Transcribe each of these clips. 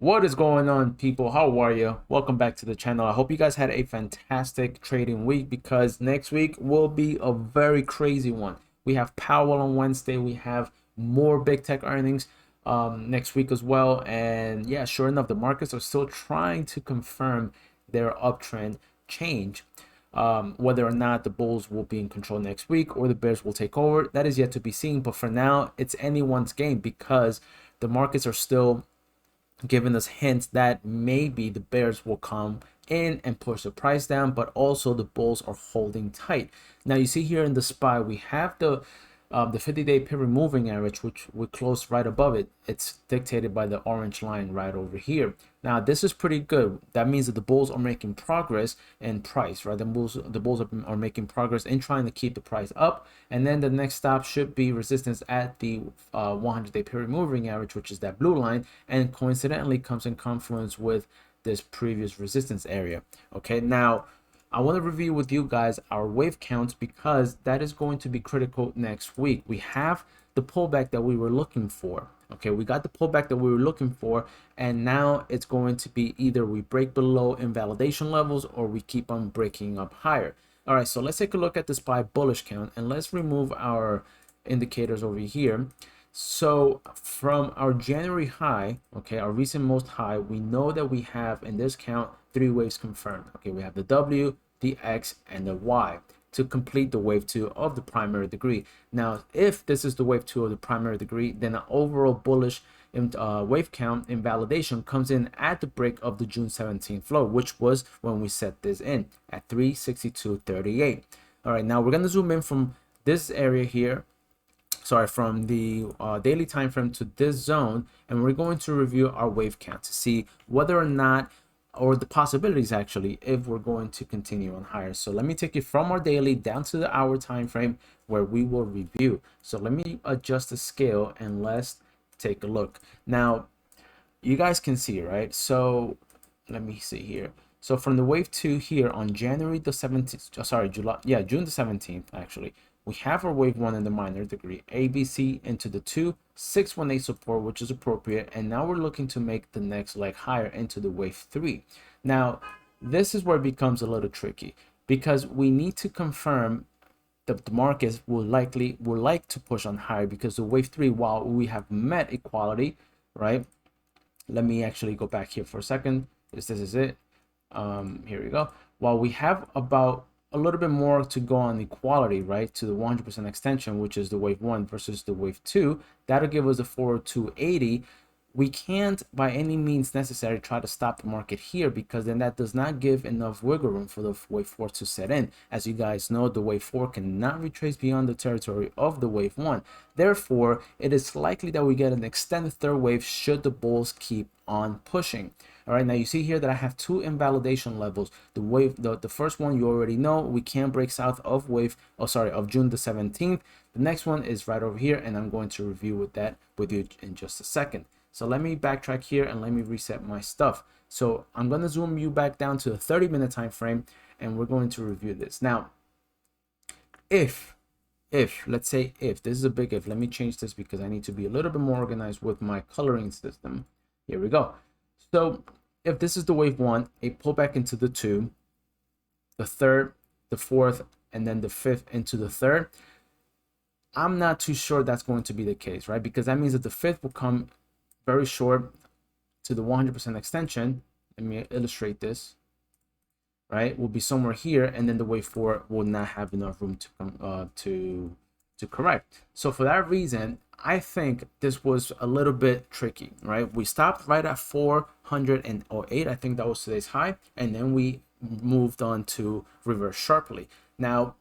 What is going on, people? How are you? Welcome back to the channel. I hope you guys had a fantastic trading week because next week will be a very crazy one. We have Powell on Wednesday. We have more big tech earnings next week as well. And yeah, sure enough, the markets are still trying to confirm their uptrend change. Whether or not the Bulls will be in control next week or the Bears will take over, that is yet to be seen. But for now, it's anyone's game because the markets are still giving us hints that maybe the Bears will come in and push the price down, but also the Bulls are holding tight. Now you see here in the SPY, we have the 50-day period moving average, which we closed right above it. It's dictated by the orange line right over here. Now this is pretty good. That means that the Bulls are making progress in price, right? The Bulls are making progress in trying to keep the price up. And then the next stop should be resistance at the 100-day period moving average, which is that blue line, and coincidentally comes in confluence with this previous resistance area. Okay, now I want to review with you guys our wave counts because that is going to be critical next week. We have the pullback that we were looking for. Okay, we got the pullback that we were looking for, and now it's going to be either we break below invalidation levels or we keep on breaking up higher. All right, so let's take a look at the SPY bullish count and let's remove our indicators over here. So from our January high, okay, our recent most high, we know that we have in this count 3 waves confirmed. Okay, we have the W, the X, and the Y to complete the wave 2 of the primary degree. Now, if this is the wave 2 of the primary degree, then an overall bullish wave count invalidation comes in at the break of the June 17th low, which was when we set this in at 362.38. All right, now we're going to zoom in from this area here, from the daily time frame to this zone, and we're going to review our wave count to see whether or not, or the possibilities actually, if we're going to continue on higher. So let me take you from our daily down to the hour time frame where we will review. So let me adjust the scale and let's take a look. Now you guys can see, right? So let me see here. So from the wave 2 here on January the 17th, June the 17th actually, we have our wave 1 in the minor degree, ABC into the 2, 618 support, which is appropriate, and now we're looking to make the next leg higher into the wave 3. Now this is where it becomes a little tricky because we need to confirm that the markets will like to push on higher, because the wave 3, while we have met equality, right? Let me actually go back here for a second. This is it. Here we go. While we have about a little bit more to go on equality, right, to the 100% extension, which is the wave 1 versus the wave 2, that'll give us a 402.80. We can't by any means necessary try to stop the market here, because then that does not give enough wiggle room for the wave 4 to set in. As you guys know, the wave 4 cannot retrace beyond the territory of the wave 1. Therefore, it is likely that we get an extended third wave should the bulls keep on pushing. All right, now you see here that I have 2 invalidation levels. The first one you already know, we can't break south of of June the 17th. The next one is right over here, and I'm going to review with you in just a second. So let me backtrack here and let me reset my stuff. So I'm going to zoom you back down to the 30-minute time frame, and we're going to review this. Now, if let's say if this is a big if, let me change this because I need to be a little bit more organized with my coloring system. Here we go. So if this is the wave 1, a pullback into the 2, the 3rd, the 4th, and then the 5th into the 3rd, I'm not too sure that's going to be the case, right? Because that means that the 5th will come very short to the 100% extension. Let me illustrate this, right? Will be somewhere here, and then the wave 4 will not have enough room to correct. So for that reason, I think this was a little bit tricky, right? We stopped right at 408. I think that was today's high, and then we moved on to reverse sharply. Now,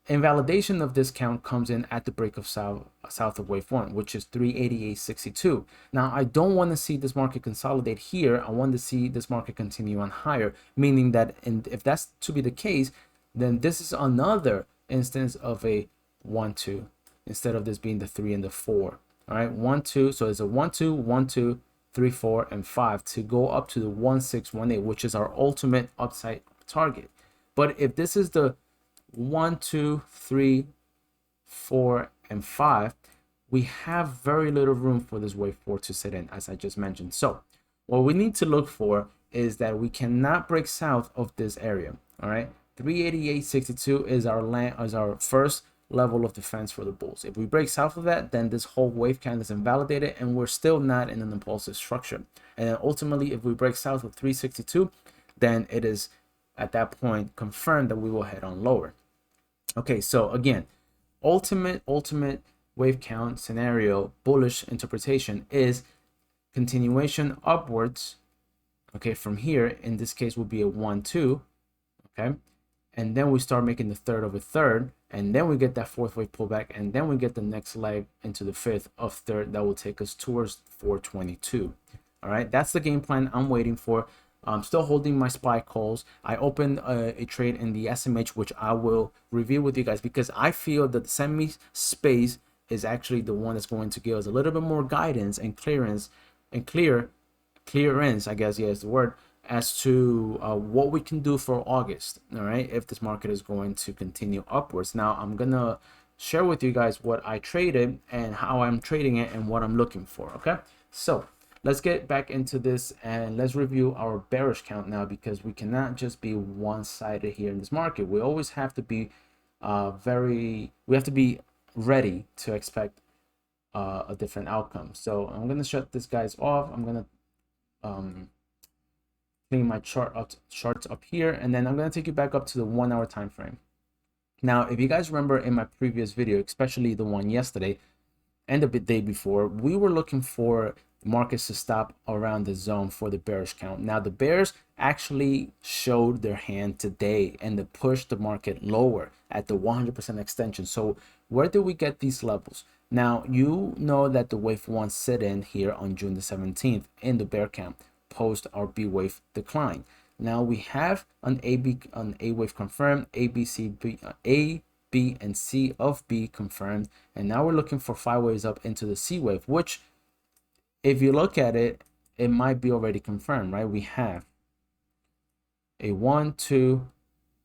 invalidation of this count comes in at the break of south of wave 1, which is 388.62. Now, I don't want to see this market consolidate here. I want to see this market continue on higher, meaning that, and if that's to be the case, then this is another instance of a 1-2 instead of this being the 3 and the 4. All right, 1-2. So it's a 1-2, 1-2, 3, 4, and 5 to go up to the 1-6-1-8, which is our ultimate upside target. But if this is the 1, 2, 3, 4, and 5, we have very little room for this wave 4 to sit in, as I just mentioned. So what we need to look for is that we cannot break south of this area. All right, 388.62 is our first level of defense for the bulls. If we break south of that, then this whole wave count is invalidated and we're still not in an impulsive structure. And then ultimately, if we break south of 362, then it is at that point confirmed that we will head on lower. Okay, so again, ultimate wave count scenario bullish interpretation is continuation upwards. Okay, from here, in this case will be a 1-2. Okay, and then we start making the third of a third, and then we get that fourth wave pullback, and then we get the next leg into the fifth of third that will take us towards 422. All right, that's the game plan I'm waiting for. I'm still holding my SPY calls. I opened a trade in the SMH, which I will review with you guys, because I feel that the semi space is actually the one that's going to give us a little bit more guidance and clearance and clearance, I guess, yeah, is the word, as to what we can do for August. All right, if this market is going to continue upwards. Now I'm gonna share with you guys what I traded and how I'm trading it and what I'm looking for. Okay, so let's get back into this and let's review our bearish count now, because we cannot just be one-sided here in this market. We always have to be we have to be ready to expect a different outcome. So I'm gonna shut this guys off. I'm gonna clean my charts up here, and then I'm gonna take you back up to the 1 hour time frame. Now, if you guys remember in my previous video, especially the one yesterday and the day before, we were looking for markets to stop around the zone for the bearish count. Now the bears actually showed their hand today and they pushed the market lower at the 100% extension. So where do we get these levels? Now you know that the wave 1 sit in here on June the 17th in the bear count post our B wave decline. Now we have an A wave confirmed, A, B, and C of B confirmed, and now we're looking for 5 waves up into the C wave, which if you look at it, it might be already confirmed, right? We have a 1, 2,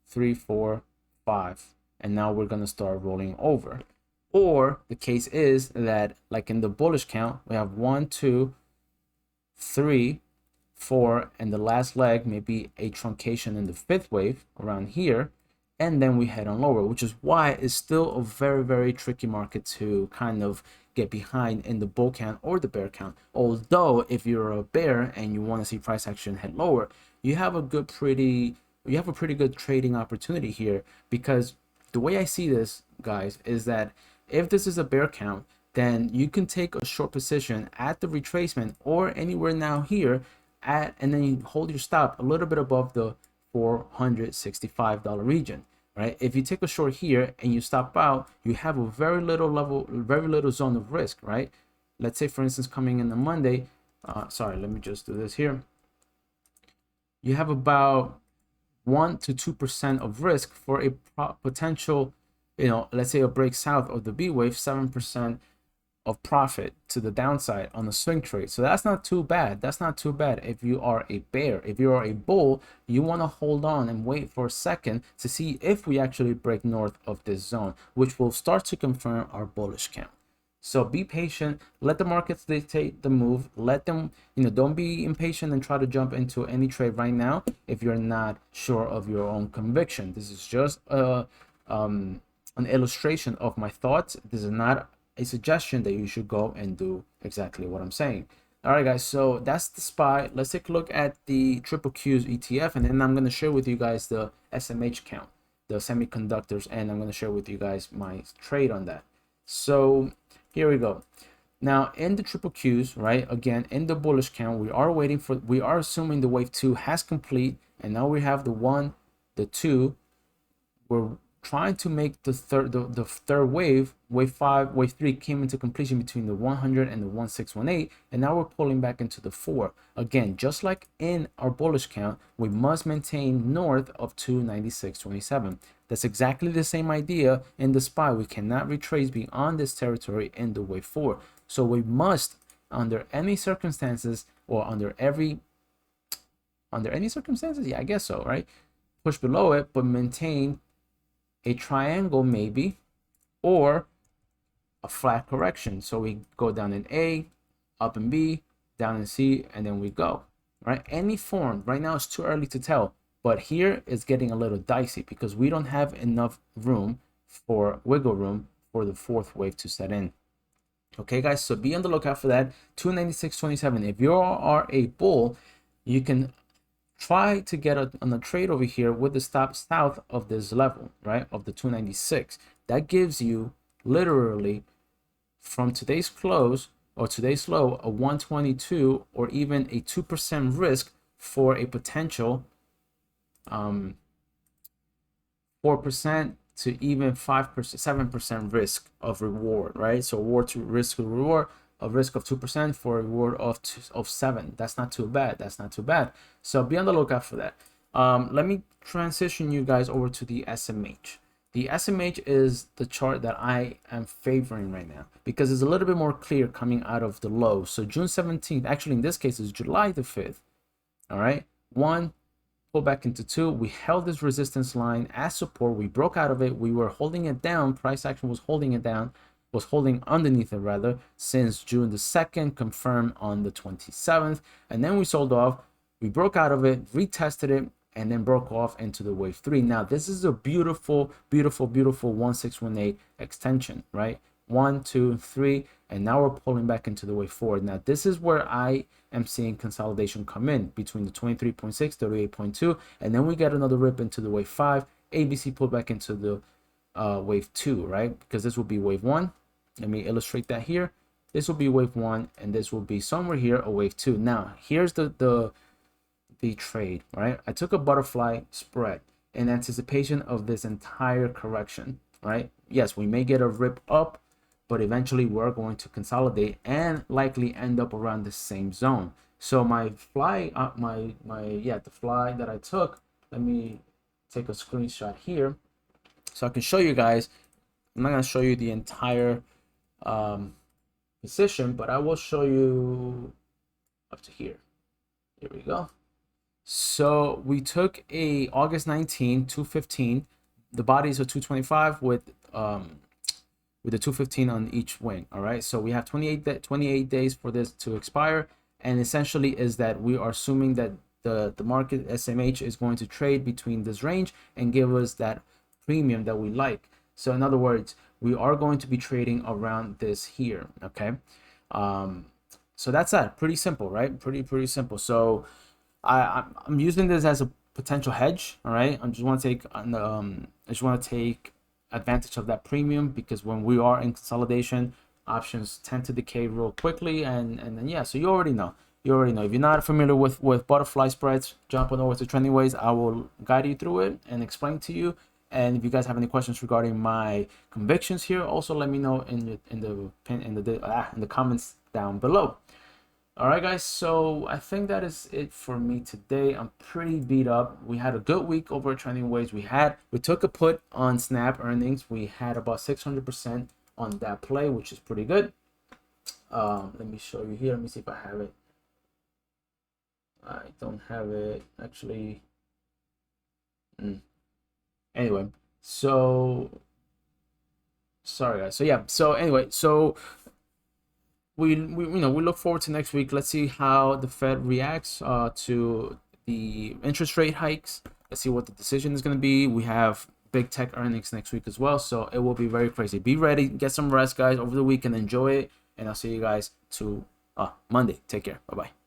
3, 4, 5, and now we're gonna start rolling over. Or the case is that, like in the bullish count, we have 1, 2, 3, 4, and the last leg may be a truncation in the 5th wave around here, and then we head on lower, which is why it's still a very tricky market to kind of get behind in the bull count or the bear count. Although if you're a bear and you want to see price action head lower, you have a pretty good trading opportunity here, because the way I see this, guys, is that if this is a bear count, then you can take a short position at the retracement or anywhere now here and then you hold your stop a little bit above the $465 region, right? If you take a short here and you stop out, you have a very little zone of risk, right? Let's say, for instance, coming in on Monday, sorry, let me just do this here. You have about 1 to 2% of risk for a potential, let's say a break south of the B wave, 7% of profit to the downside on a swing trade. So that's not too bad. That's not too bad if you are a bear. If you are a bull, you want to hold on and wait for a second to see if we actually break north of this zone, which will start to confirm our bullish count. So be patient, let the markets dictate the move. Let them, don't be impatient and try to jump into any trade right now if you're not sure of your own conviction. This is just an illustration of my thoughts. This is not a suggestion that you should go and do exactly what I'm saying. All right, guys, so that's the SPY. Let's take a look at the triple Q's ETF, and then I'm going to share with you guys the SMH count, the semiconductors, and I'm going to share with you guys my trade on that. So here we go. Now in the triple Q's, right, again in the bullish count, we are assuming the wave 2 has complete, and now we have the 1, the 2. We're trying to make the third wave 5, wave 3 came into completion between the 100 and the 1618, and now we're pulling back into the 4. Again, just like in our bullish count, we must maintain north of 296.27. That's exactly the same idea in the SPY. We cannot retrace beyond this territory in the wave 4. So we must, under any circumstances, or under any circumstances, yeah, I guess so, right, push below it, but maintain a triangle maybe, or a flat correction. So we go down in A, up in B, down in C, and then we go. right? Any form. Right now it's too early to tell, but here it's getting a little dicey because we don't have enough room for wiggle room for the fourth wave to set in. Okay, guys, so be on the lookout for that. 296.27. If you are a bull, you can try to get on a trade over here with the stop south of this level, right, of the 296. That gives you literally from today's close or today's low a 122 or even a 2% risk for a potential 4% to even 5%, 7% risk of reward, right? So reward to risk of reward, a risk of 2% for a reward of 7. That's not too bad. That's not too bad. So be on the lookout for that. Let me transition you guys over to the SMH. The SMH is the chart that I am favoring right now because it's a little bit more clear coming out of the low. So June 17th, actually in this case is July the 5th. All right, 1, pull back into 2. We held this resistance line as support. We broke out of it. We were holding it down. Price action was holding it down, was holding underneath it rather, since June the 2nd, confirmed on the 27th. And then we sold off. We broke out of it, retested it, and then broke off into the wave 3. Now, this is a beautiful, beautiful, beautiful 1618 extension, right? 1, 2, 3, and now we're pulling back into the wave 4. Now, this is where I am seeing consolidation come in between the 23.6, 38.2, and then we get another rip into the wave 5. ABC pulled back into the wave 2, right? Because this will be wave 1. Let me illustrate that here. This will be wave 1, and this will be somewhere here a wave 2. Now, here's the trade, right? I took a butterfly spread in anticipation of this entire correction, right? Yes, we may get a rip up, but eventually we're going to consolidate and likely end up around the same zone. So my fly, the fly that I took, let me take a screenshot here so I can show you guys. I'm not going to show you the entire position, but I will show you up to here. Here we go. So we took a August 19, 215. The bodies are 225 with the 215 on each wing. All right. So we have 28 days for this to expire. And essentially is that we are assuming that the market SMH is going to trade between this range and give us that premium that we like. So in other words, we are going to be trading around this here. Okay. So that's that. Pretty simple, right? Pretty simple. So I'm using this as a potential hedge. All right, I just want to take advantage of that premium because when we are in consolidation, options tend to decay real quickly, and then yeah. So you already know. If you're not familiar with butterfly spreads, jump on over to Trending Waves. I will guide you through it and explain to you. And if you guys have any questions regarding my convictions here, also let me know in the comments down below. All right, guys, so I think that is it for me today. I'm pretty beat up. We had a good week over at Trending Waves. We took a put on Snap earnings. We had about 600% on that play, which is pretty good. Let me show you here. Let me see if I have it. I don't have it actually. Anyway, so sorry, guys. So yeah. So anyway, so. We look forward to next week. Let's see how the Fed reacts to the interest rate hikes. Let's see what the decision is going to be. We have big tech earnings next week as well, so it will be very crazy. Be ready, get some rest, guys, over the weekend. Enjoy it, and I'll see you guys to Monday. Take care. Bye bye.